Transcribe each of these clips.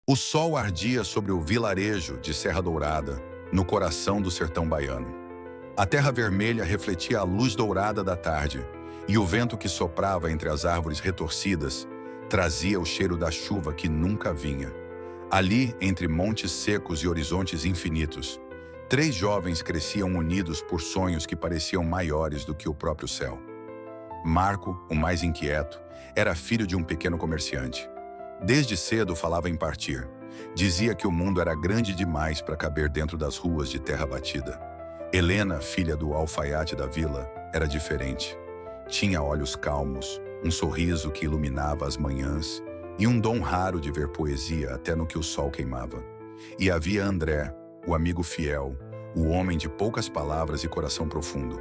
O sol ardia sobre o vilarejo de Serra Dourada, no coração do sertão baiano. A terra vermelha refletia a luz dourada da tarde, e o vento que soprava entre as árvores retorcidas trazia o cheiro da chuva que nunca vinha. Ali, entre montes secos e horizontes infinitos, três jovens cresciam unidos por sonhos que pareciam maiores do que o próprio céu. Marco, o mais inquieto, era filho de um pequeno comerciante. Desde cedo falava em partir. Dizia que o mundo era grande demais para caber dentro das ruas de terra batida. Helena, filha do alfaiate da vila, era diferente. Tinha olhos calmos, um sorriso que iluminava as manhãs e um dom raro de ver poesia até no que o sol queimava. E havia André, o amigo fiel, o homem de poucas palavras e coração profundo.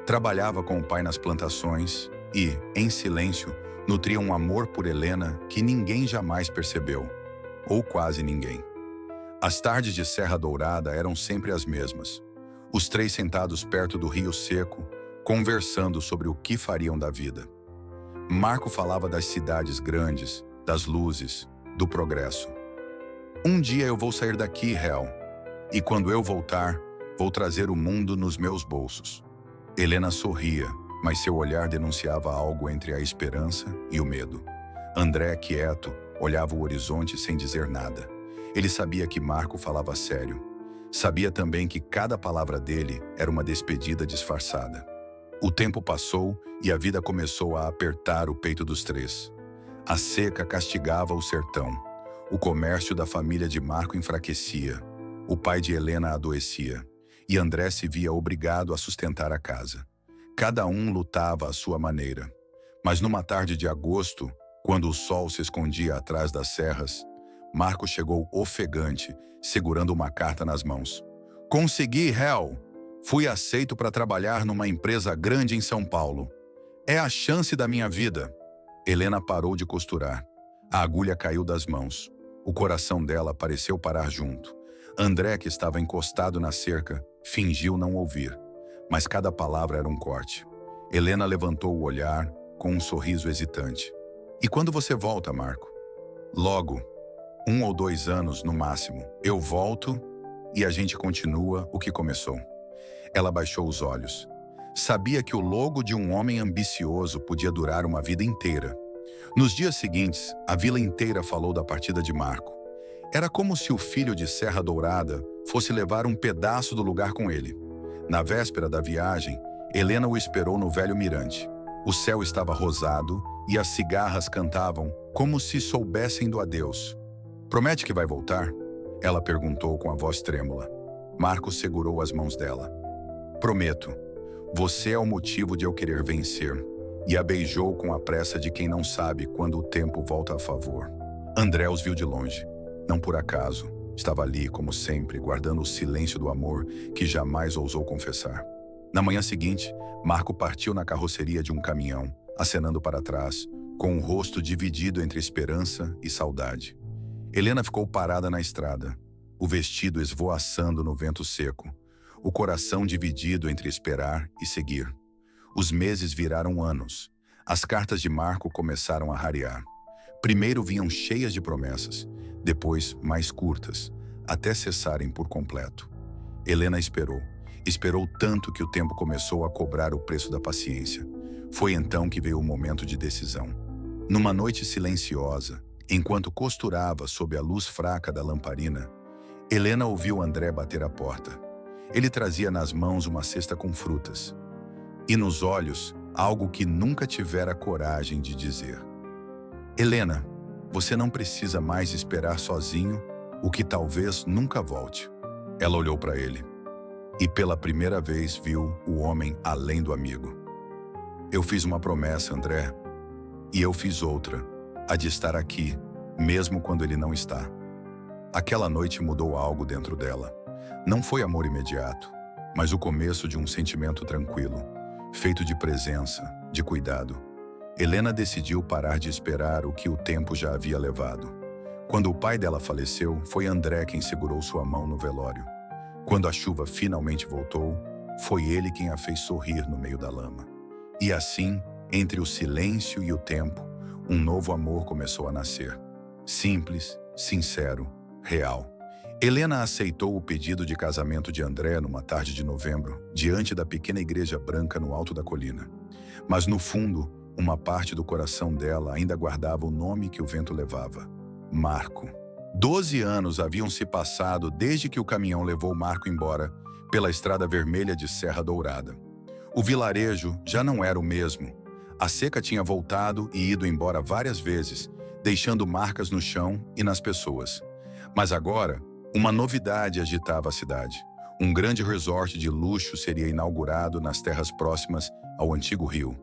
Trabalhava com o pai nas plantações e, em silêncio, nutria um amor por Helena que ninguém jamais percebeu, ou quase ninguém. As tardes de Serra Dourada eram sempre as mesmas. Os três sentados perto do rio seco, conversando sobre o que fariam da vida. Marco falava das cidades grandes, das luzes, do progresso. Um dia eu vou sair daqui, Hel, e quando eu voltar, vou trazer o mundo nos meus bolsos. Helena sorria, mas seu olhar denunciava algo entre a esperança e o medo. André, quieto, olhava o horizonte sem dizer nada. Ele sabia que Marco falava sério. Sabia também que cada palavra dele era uma despedida disfarçada. O tempo passou e a vida começou a apertar o peito dos três. A seca castigava o sertão. O comércio da família de Marco enfraquecia. O pai de Helena adoecia. E André se via obrigado a sustentar a casa. Cada um lutava à sua maneira. Mas numa tarde de agosto, quando o sol se escondia atrás das serras, Marco chegou ofegante, segurando uma carta nas mãos. Consegui, Hel! Fui aceito para trabalhar numa empresa grande em São Paulo. É a chance da minha vida. Helena parou de costurar. A agulha caiu das mãos. O coração dela pareceu parar junto. André, que estava encostado na cerca, fingiu não ouvir. Mas cada palavra era um corte. Helena levantou o olhar, com um sorriso hesitante. E quando você volta, Marco? Logo. 1 ou 2 anos, no máximo. Eu volto e a gente continua o que começou. Ela baixou os olhos. Sabia que o logo de um homem ambicioso podia durar uma vida inteira. Nos dias seguintes, a vila inteira falou da partida de Marco. Era como se o filho de Serra Dourada fosse levar um pedaço do lugar com ele. Na véspera da viagem, Helena o esperou no velho mirante. O céu estava rosado e as cigarras cantavam como se soubessem do adeus. Promete que vai voltar? Ela perguntou com a voz trêmula. Marco segurou as mãos dela. Prometo. Você é o motivo de eu querer vencer. E a beijou com a pressa de quem não sabe quando o tempo volta a favor. André os viu de longe. Não por acaso. Estava ali, como sempre, guardando o silêncio do amor que jamais ousou confessar. Na manhã seguinte, Marco partiu na carroceria de um caminhão, acenando para trás, com o rosto dividido entre esperança e saudade. Helena ficou parada na estrada, o vestido esvoaçando no vento seco, o coração dividido entre esperar e seguir. Os meses viraram anos. As cartas de Marco começaram a rarear. Primeiro vinham cheias de promessas, depois mais curtas, até cessarem por completo. Helena esperou. Esperou tanto que o tempo começou a cobrar o preço da paciência. Foi então que veio o momento de decisão. Numa noite silenciosa, enquanto costurava sob a luz fraca da lamparina, Helena ouviu André bater à porta. Ele trazia nas mãos uma cesta com frutas. E nos olhos, algo que nunca tivera coragem de dizer. Helena, você não precisa mais esperar sozinho o que talvez nunca volte. Ela olhou para ele. E pela primeira vez viu o homem além do amigo. Eu fiz uma promessa, André. E eu fiz outra, a de estar aqui, mesmo quando ele não está. Aquela noite mudou algo dentro dela. Não foi amor imediato, mas o começo de um sentimento tranquilo, feito de presença, de cuidado. Helena decidiu parar de esperar o que o tempo já havia levado. Quando o pai dela faleceu, foi André quem segurou sua mão no velório. Quando a chuva finalmente voltou, foi ele quem a fez sorrir no meio da lama. E assim, entre o silêncio e o tempo, um novo amor começou a nascer. Simples, sincero, real. Helena aceitou o pedido de casamento de André numa tarde de novembro, diante da pequena igreja branca no alto da colina. Mas no fundo, uma parte do coração dela ainda guardava o nome que o vento levava: Marco. 12 anos haviam se passado desde que o caminhão levou Marco embora pela estrada vermelha de Serra Dourada. O vilarejo já não era o mesmo. A seca tinha voltado e ido embora várias vezes, deixando marcas no chão e nas pessoas. Mas agora, uma novidade agitava a cidade. Um grande resort de luxo seria inaugurado nas terras próximas ao antigo rio.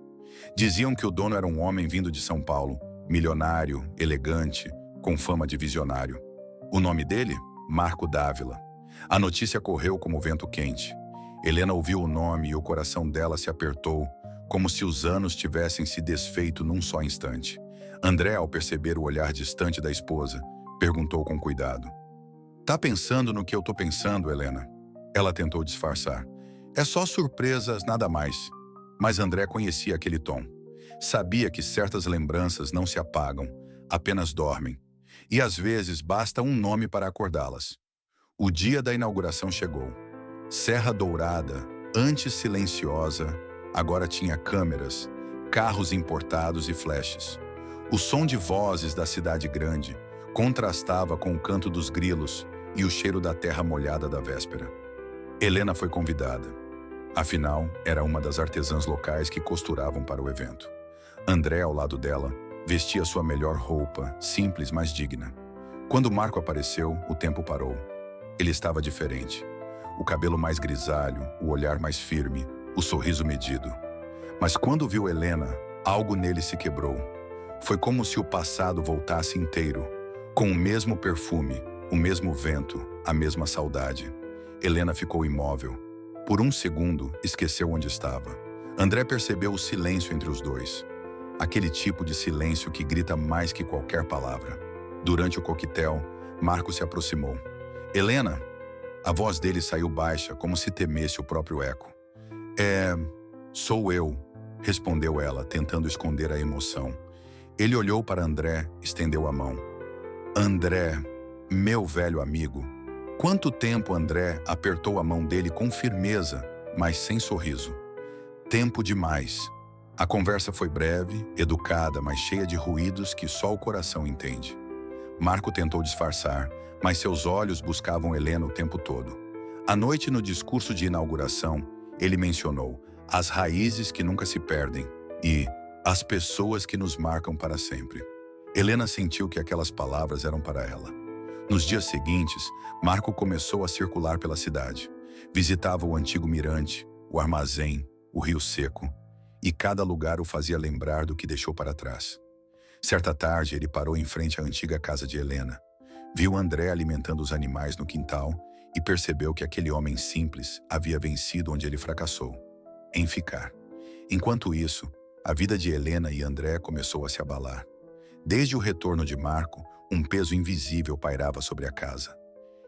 Diziam que o dono era um homem vindo de São Paulo, milionário, elegante, com fama de visionário. O nome dele? Marco Dávila. A notícia correu como vento quente. Helena ouviu o nome e o coração dela se apertou, como se os anos tivessem se desfeito num só instante. André, ao perceber o olhar distante da esposa, perguntou com cuidado: "Tá pensando no que eu tô pensando, Helena?" Ela tentou disfarçar. "É só surpresas, nada mais." Mas André conhecia aquele tom. Sabia que certas lembranças não se apagam, apenas dormem. E às vezes basta um nome para acordá-las. O dia da inauguração chegou. Serra Dourada, antes silenciosa, agora tinha câmeras, carros importados e flashes. O som de vozes da cidade grande contrastava com o canto dos grilos e o cheiro da terra molhada da véspera. Helena foi convidada. Afinal, era uma das artesãs locais que costuravam para o evento. André, ao lado dela, vestia sua melhor roupa, simples, mas digna. Quando Marco apareceu, o tempo parou. Ele estava diferente. O cabelo mais grisalho, o olhar mais firme, o sorriso medido. Mas quando viu Helena, algo nele se quebrou. Foi como se o passado voltasse inteiro, com o mesmo perfume, o mesmo vento, a mesma saudade. Helena ficou imóvel. Por um segundo, esqueceu onde estava. André percebeu o silêncio entre os dois. Aquele tipo de silêncio que grita mais que qualquer palavra. Durante o coquetel, Marco se aproximou. "Helena?" A voz dele saiu baixa, como se temesse o próprio eco. Sou eu", respondeu ela, tentando esconder a emoção. Ele olhou para André, estendeu a mão. "André, meu velho amigo." Quanto tempo André apertou a mão dele com firmeza, mas sem sorriso. Tempo demais. A conversa foi breve, educada, mas cheia de ruídos que só o coração entende. Marco tentou disfarçar, mas seus olhos buscavam Helena o tempo todo. À noite, no discurso de inauguração, ele mencionou as raízes que nunca se perdem e as pessoas que nos marcam para sempre. Helena sentiu que aquelas palavras eram para ela. Nos dias seguintes, Marco começou a circular pela cidade. Visitava o antigo mirante, o armazém, o rio seco, e cada lugar o fazia lembrar do que deixou para trás. Certa tarde, ele parou em frente à antiga casa de Helena. Viu André alimentando os animais no quintal e percebeu que aquele homem simples havia vencido onde ele fracassou, em ficar. Enquanto isso, a vida de Helena e André começou a se abalar. Desde o retorno de Marco, um peso invisível pairava sobre a casa.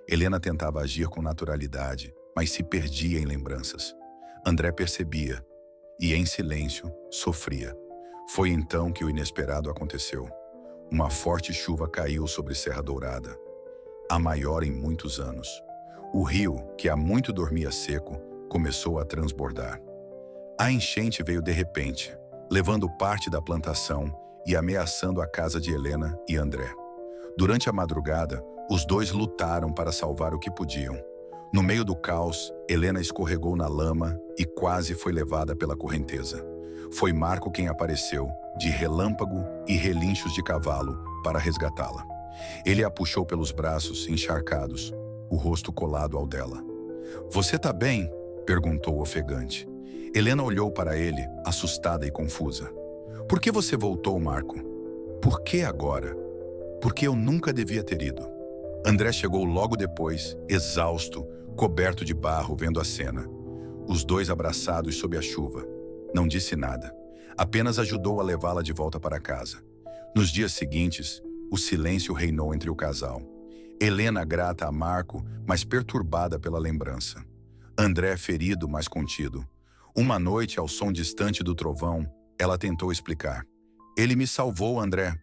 Helena tentava agir com naturalidade, mas se perdia em lembranças. André percebia e, em silêncio, sofria. Foi então que o inesperado aconteceu. Uma forte chuva caiu sobre Serra Dourada, a maior em muitos anos. O rio, que há muito dormia seco, começou a transbordar. A enchente veio de repente, levando parte da plantação e ameaçando a casa de Helena e André. Durante a madrugada, os dois lutaram para salvar o que podiam. No meio do caos, Helena escorregou na lama e quase foi levada pela correnteza. Foi Marco quem apareceu, de relâmpago e relinchos de cavalo, para resgatá-la. Ele a puxou pelos braços, encharcados, o rosto colado ao dela. "Você tá bem?" perguntou ofegante. Helena olhou para ele, assustada e confusa. "Por que você voltou, Marco?" "Por que agora?" "Porque eu nunca devia ter ido." André chegou logo depois, exausto, coberto de barro, vendo a cena. Os dois abraçados sob a chuva. Não disse nada. Apenas ajudou a levá-la de volta para casa. Nos dias seguintes, o silêncio reinou entre o casal. Helena grata a Marco, mas perturbada pela lembrança. André ferido, mas contido. Uma noite, ao som distante do trovão, ela tentou explicar. "Ele me salvou, André,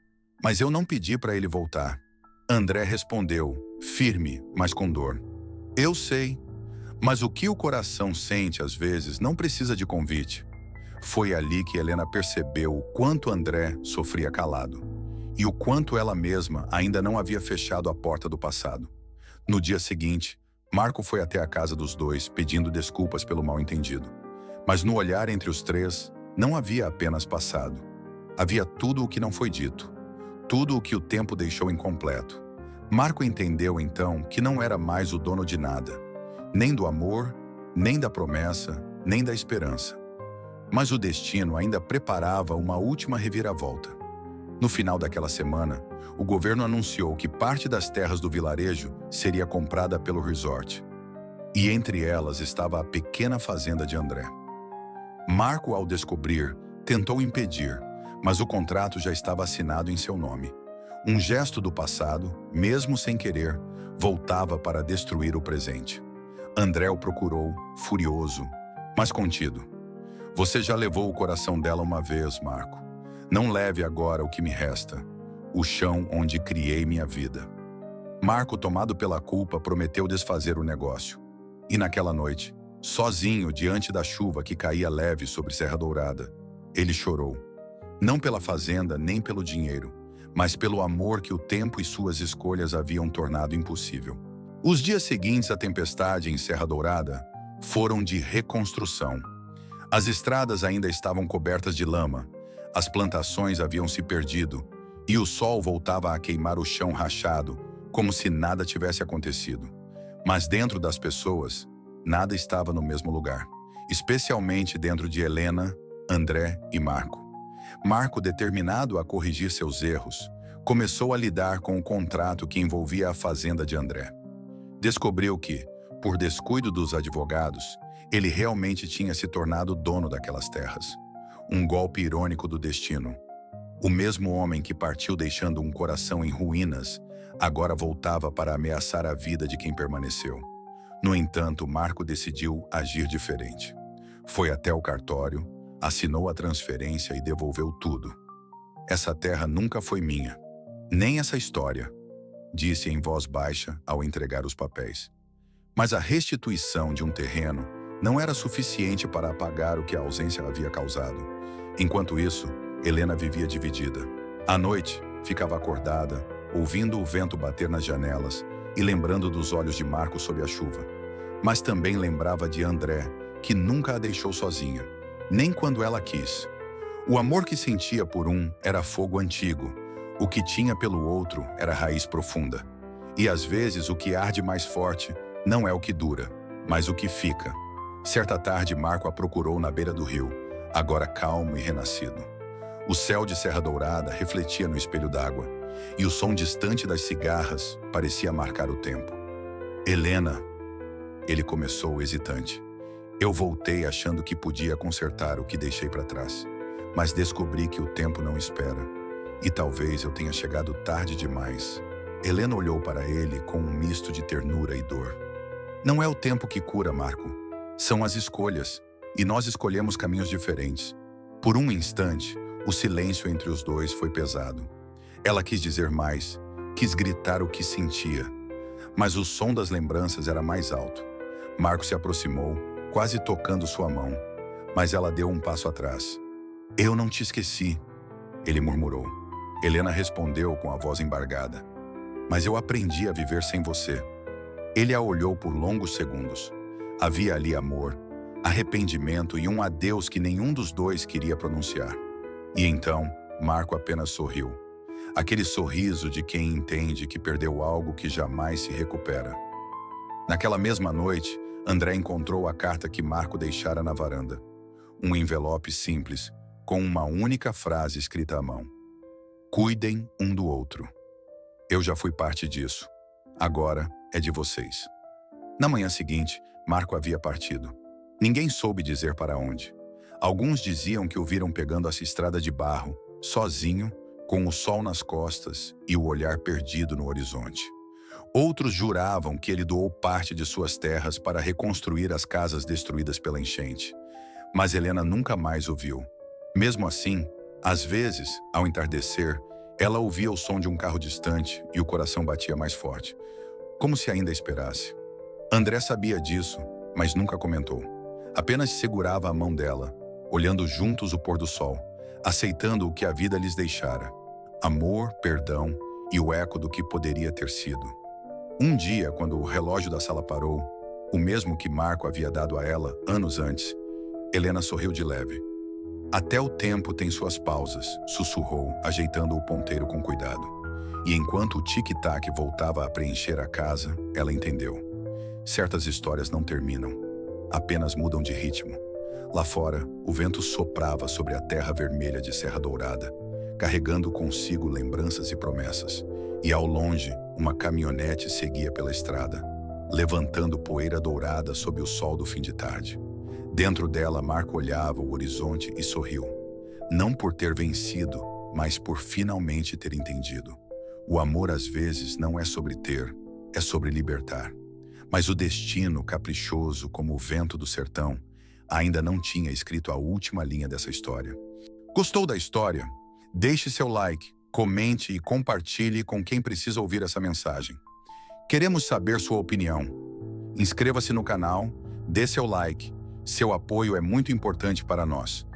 mas eu não pedi para ele voltar." André respondeu, firme, mas com dor. Eu sei, mas o que o coração sente às vezes não precisa de convite. Foi ali que Helena percebeu o quanto André sofria calado e o quanto ela mesma ainda não havia fechado a porta do passado. No dia seguinte, Marco foi até a casa dos dois pedindo desculpas pelo mal-entendido. Mas no olhar entre os três, não havia apenas passado. Havia tudo o que não foi dito, tudo o que o tempo deixou incompleto. Marco entendeu então que não era mais o dono de nada, nem do amor, nem da promessa, nem da esperança. Mas o destino ainda preparava uma última reviravolta. No final daquela semana, o governo anunciou que parte das terras do vilarejo seria comprada pelo resort. E entre elas estava a pequena fazenda de André. Marco, ao descobrir, tentou impedir, mas o contrato já estava assinado em seu nome. Um gesto do passado, mesmo sem querer, voltava para destruir o presente. André o procurou, furioso, mas contido. Você já levou o coração dela uma vez, Marco. Não leve agora o que me resta, o chão onde criei minha vida. Marco, tomado pela culpa, prometeu desfazer o negócio. E naquela noite, sozinho diante da chuva que caía leve sobre Serra Dourada, ele chorou. Não pela fazenda nem pelo dinheiro, mas pelo amor que o tempo e suas escolhas haviam tornado impossível. Os dias seguintes à tempestade em Serra Dourada foram de reconstrução. As estradas ainda estavam cobertas de lama, as plantações haviam se perdido e o sol voltava a queimar o chão rachado, como se nada tivesse acontecido. Mas dentro das pessoas, nada estava no mesmo lugar, especialmente dentro de Helena, André e Marco. Marco, determinado a corrigir seus erros, começou a lidar com o contrato que envolvia a fazenda de André. Descobriu que, por descuido dos advogados, ele realmente tinha se tornado dono daquelas terras. Um golpe irônico do destino. O mesmo homem que partiu deixando um coração em ruínas, agora voltava para ameaçar a vida de quem permaneceu. No entanto, Marco decidiu agir diferente. Foi até o cartório, assinou a transferência e devolveu tudo. Essa terra nunca foi minha, nem essa história, disse em voz baixa ao entregar os papéis. Mas a restituição de um terreno não era suficiente para apagar o que a ausência havia causado. Enquanto isso, Helena vivia dividida. À noite, ficava acordada, ouvindo o vento bater nas janelas e lembrando dos olhos de Marco sob a chuva. Mas também lembrava de André, que nunca a deixou sozinha, nem quando ela quis. O amor que sentia por um era fogo antigo, o que tinha pelo outro era raiz profunda. E às vezes o que arde mais forte não é o que dura, mas o que fica. Certa tarde, Marco a procurou na beira do rio, agora calmo e renascido. O céu de Serra Dourada refletia no espelho d'água, e o som distante das cigarras parecia marcar o tempo. Helena, ele começou hesitante. Eu voltei achando que podia consertar o que deixei para trás, mas descobri que o tempo não espera, e talvez eu tenha chegado tarde demais. Helena olhou para ele com um misto de ternura e dor. Não é o tempo que cura, Marco. São as escolhas, e nós escolhemos caminhos diferentes. Por um instante, o silêncio entre os dois foi pesado. Ela quis dizer mais, quis gritar o que sentia, mas o som das lembranças era mais alto. Marco se aproximou, quase tocando sua mão, mas ela deu um passo atrás. Eu não te esqueci, ele murmurou. Helena respondeu com a voz embargada. Mas eu aprendi a viver sem você. Ele a olhou por longos segundos. Havia ali amor, arrependimento e um adeus que nenhum dos dois queria pronunciar. E então, Marco apenas sorriu. Aquele sorriso de quem entende que perdeu algo que jamais se recupera. Naquela mesma noite, André encontrou a carta que Marco deixara na varanda. Um envelope simples, com uma única frase escrita à mão. Cuidem um do outro. Eu já fui parte disso. Agora é de vocês. Na manhã seguinte, Marco havia partido. Ninguém soube dizer para onde. Alguns diziam que o viram pegando essa estrada de barro, sozinho, com o sol nas costas e o olhar perdido no horizonte. Outros juravam que ele doou parte de suas terras para reconstruir as casas destruídas pela enchente. Mas Helena nunca mais o viu. Mesmo assim, às vezes, ao entardecer, Ela ouvia o som de um carro distante e o coração batia mais forte, como se ainda esperasse. André sabia disso, mas nunca comentou. Apenas segurava a mão dela, olhando juntos o pôr do sol, aceitando o que a vida lhes deixara. Amor, perdão e o eco do que poderia ter sido. Um dia, quando o relógio da sala parou, o mesmo que Marco havia dado a ela anos antes, Helena sorriu de leve. Até o tempo tem suas pausas, sussurrou, ajeitando o ponteiro com cuidado. E enquanto o tic-tac voltava a preencher a casa, ela entendeu. Certas histórias não terminam, apenas mudam de ritmo. Lá fora, o vento soprava sobre a terra vermelha de Serra Dourada, carregando consigo lembranças e promessas. E ao longe, uma caminhonete seguia pela estrada, levantando poeira dourada sob o sol do fim de tarde. Dentro dela, Marco olhava o horizonte e sorriu. Não por ter vencido, mas por finalmente ter entendido. O amor, às vezes, não é sobre ter, é sobre libertar. Mas o destino, caprichoso como o vento do sertão, ainda não tinha escrito a última linha dessa história. Gostou da história? Deixe seu like, comente e compartilhe com quem precisa ouvir essa mensagem. Queremos saber sua opinião. Inscreva-se no canal, dê seu like. Seu apoio é muito importante para nós.